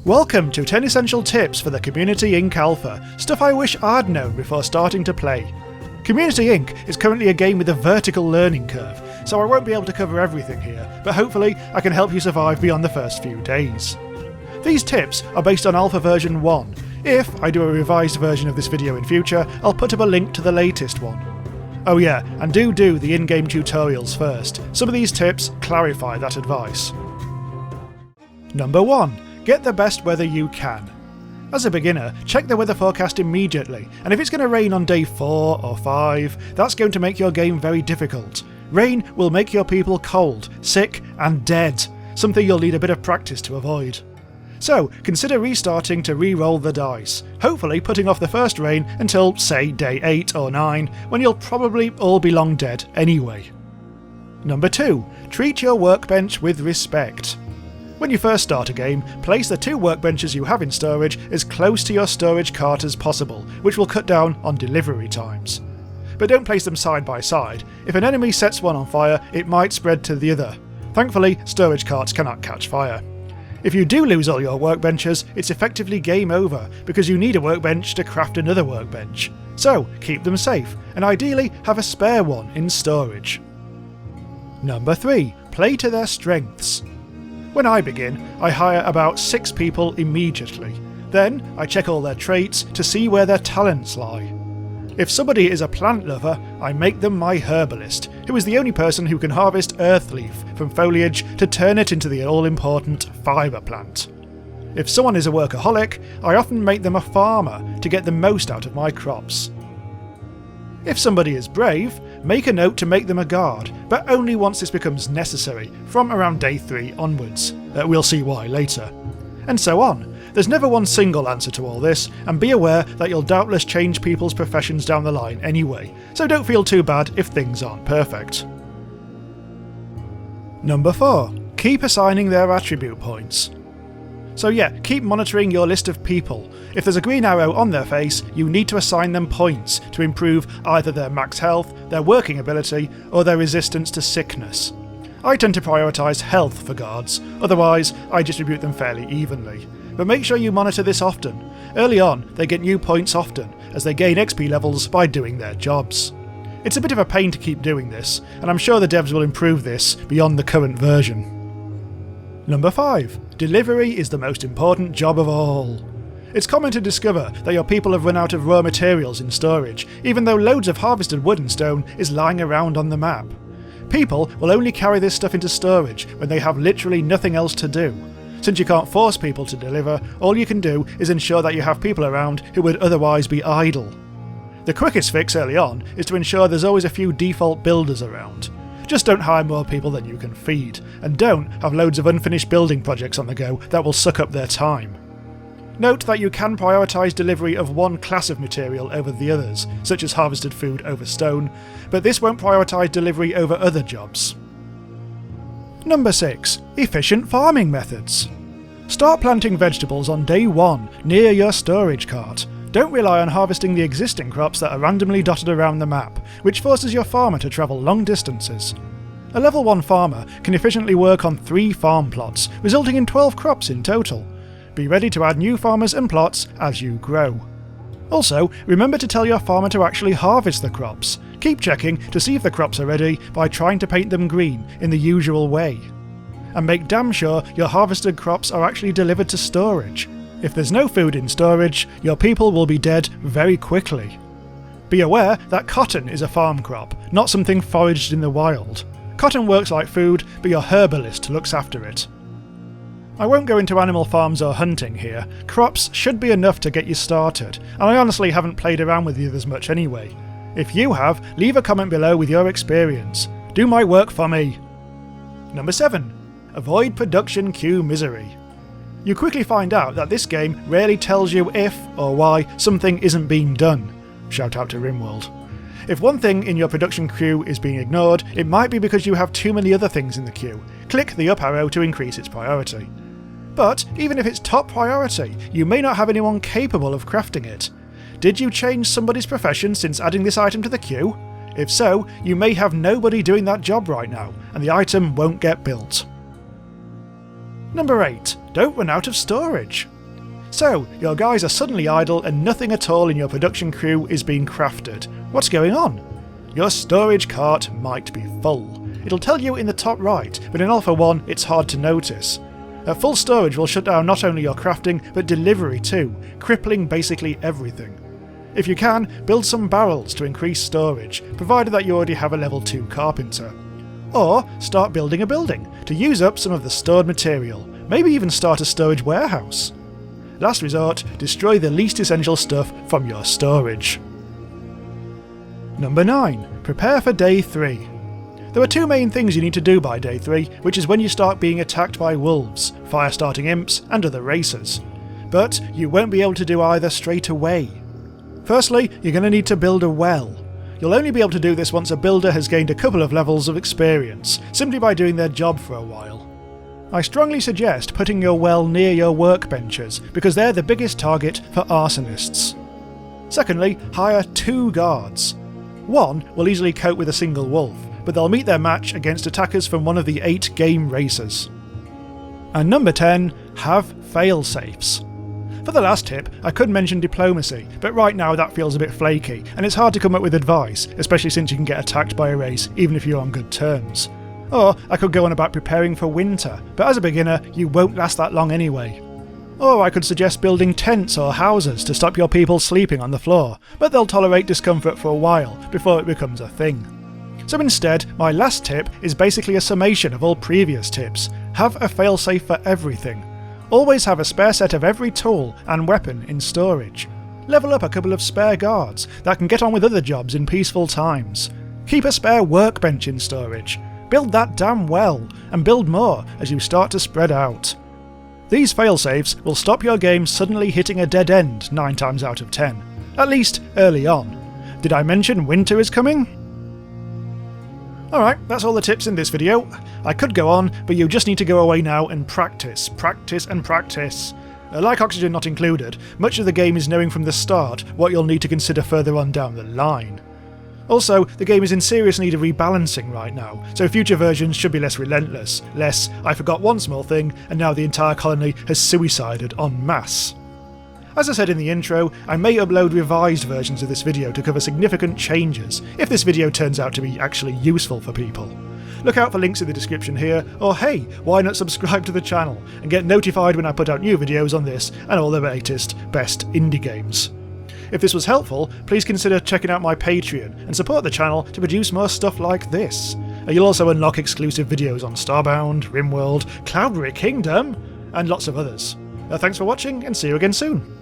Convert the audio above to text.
Welcome to 10 Essential Tips for the Community Inc. Alpha, stuff I wish I'd known before starting to play. Community Inc. is currently a game with a vertical learning curve, so I won't be able to cover everything here, but hopefully I can help you survive beyond the first few days. These tips are based on Alpha version 1. If I do a revised version of this video in future, I'll put up a link to the latest one. Oh yeah, and do the in-game tutorials first. Some of these tips clarify that advice. Number 1. Get the best weather you can. As a beginner, check the weather forecast immediately, and if it's going to rain on day 4 or 5, that's going to make your game very difficult. Rain will make your people cold, sick and dead, something you'll need a bit of practice to avoid. So, consider restarting to re-roll the dice, hopefully putting off the first rain until, say, day 8 or 9, when you'll probably all be long dead anyway. Number 2. Treat your workbench with respect. When you first start a game, place the 2 workbenches you have in storage as close to your storage cart as possible, which will cut down on delivery times. But don't place them side by side. If an enemy sets one on fire, it might spread to the other. Thankfully, storage carts cannot catch fire. If you do lose all your workbenches, it's effectively game over, because you need a workbench to craft another workbench. So, keep them safe, and ideally have a spare one in storage. Number 3. Play to their strengths. When I begin, I hire about 6 people immediately. Then, I check all their traits to see where their talents lie. If somebody is a plant lover, I make them my herbalist, who is the only person who can harvest earth leaf from foliage to turn it into the all-important fibre plant. If someone is a workaholic, I often make them a farmer to get the most out of my crops. If somebody is brave, make a note to make them a guard, but only once this becomes necessary, from around day 3 onwards. We'll see why later. And so on. There's never one single answer to all this, and be aware that you'll doubtless change people's professions down the line anyway, so don't feel too bad if things aren't perfect. Number 4. Keep assigning their attribute points. So yeah, keep monitoring your list of people. If there's a green arrow on their face, you need to assign them points to improve either their max health, their working ability, or their resistance to sickness. I tend to prioritise health for guards, otherwise I distribute them fairly evenly. But make sure you monitor this often. Early on, they get new points often, as they gain XP levels by doing their jobs. It's a bit of a pain to keep doing this, and I'm sure the devs will improve this beyond the current version. Number 5. Delivery is the most important job of all. It's common to discover that your people have run out of raw materials in storage, even though loads of harvested wood and stone is lying around on the map. People will only carry this stuff into storage when they have literally nothing else to do. Since you can't force people to deliver, all you can do is ensure that you have people around who would otherwise be idle. The quickest fix early on is to ensure there's always a few default builders around. Just don't hire more people than you can feed, and don't have loads of unfinished building projects on the go that will suck up their time. Note that you can prioritise delivery of one class of material over the others, such as harvested food over stone, but this won't prioritise delivery over other jobs. Number 6. Efficient farming methods. Start planting vegetables on day 1 near your storage cart. Don't rely on harvesting the existing crops that are randomly dotted around the map, which forces your farmer to travel long distances. A level 1 farmer can efficiently work on 3 farm plots, resulting in 12 crops in total. Be ready to add new farmers and plots as you grow. Also, remember to tell your farmer to actually harvest the crops. Keep checking to see if the crops are ready by trying to paint them green in the usual way. And make damn sure your harvested crops are actually delivered to storage. If there's no food in storage, your people will be dead very quickly. Be aware that cotton is a farm crop, not something foraged in the wild. Cotton works like food, but your herbalist looks after it. I won't go into animal farms or hunting here. Crops should be enough to get you started, and I honestly haven't played around with the others much anyway. If you have, leave a comment below with your experience. Do my work for me. Number 7. Avoid production queue misery. You quickly find out that this game rarely tells you if or why something isn't being done. Shout out to Rimworld. If one thing in your production queue is being ignored, it might be because you have too many other things in the queue. Click the up arrow to increase its priority. But even if it's top priority, you may not have anyone capable of crafting it. Did you change somebody's profession since adding this item to the queue? If so, you may have nobody doing that job right now, and the item won't get built. Number 8. Don't run out of storage. So, your guys are suddenly idle and nothing at all in your production crew is being crafted. What's going on? Your storage cart might be full. It'll tell you in the top right, but in Alpha 1 it's hard to notice. Full storage will shut down not only your crafting, but delivery too, crippling basically everything. If you can, build some barrels to increase storage, provided that you already have a level 2 carpenter. Or start building a building, to use up some of the stored material, maybe even start a storage warehouse. Last resort, destroy the least essential stuff from your storage. Number 9. Prepare for Day 3. There are two main things you need to do by Day 3, which is when you start being attacked by wolves, fire-starting imps, and other racers. But you won't be able to do either straight away. Firstly, you're going to need to build a well. You'll only be able to do this once a builder has gained a couple of levels of experience, simply by doing their job for a while. I strongly suggest putting your well near your workbenches, because they're the biggest target for arsonists. Secondly, hire 2 guards. One will easily cope with a single wolf, but they'll meet their match against attackers from one of the 8 game races. And number 10, have failsafes. For the last tip, I could mention diplomacy, but right now that feels a bit flaky, and it's hard to come up with advice, especially since you can get attacked by a race even if you're on good terms. Or I could go on about preparing for winter, but as a beginner you won't last that long anyway. Or I could suggest building tents or houses to stop your people sleeping on the floor, but they'll tolerate discomfort for a while before it becomes a thing. So instead, my last tip is basically a summation of all previous tips. Have a failsafe for everything. Always have a spare set of every tool and weapon in storage. Level up a couple of spare guards that can get on with other jobs in peaceful times. Keep a spare workbench in storage. Build that damn well, and build more as you start to spread out. These failsafes will stop your game suddenly hitting a dead end 9 times out of 10. At least early on. Did I mention winter is coming? Alright, that's all the tips in this video. I could go on, but you just need to go away now and practice. Practice and practice. Like oxygen not included, much of the game is knowing from the start what you'll need to consider further on down the line. Also, the game is in serious need of rebalancing right now, so future versions should be less relentless, less I forgot one small thing and now the entire colony has suicided en masse. As I said in the intro, I may upload revised versions of this video to cover significant changes, if this video turns out to be actually useful for people. Look out for links in the description here, or hey, why not subscribe to the channel and get notified when I put out new videos on this and all the latest best indie games. If this was helpful, please consider checking out my Patreon and support the channel to produce more stuff like this. You'll also unlock exclusive videos on Starbound, RimWorld, Cloudberry Kingdom, and lots of others. Thanks for watching and see you again soon.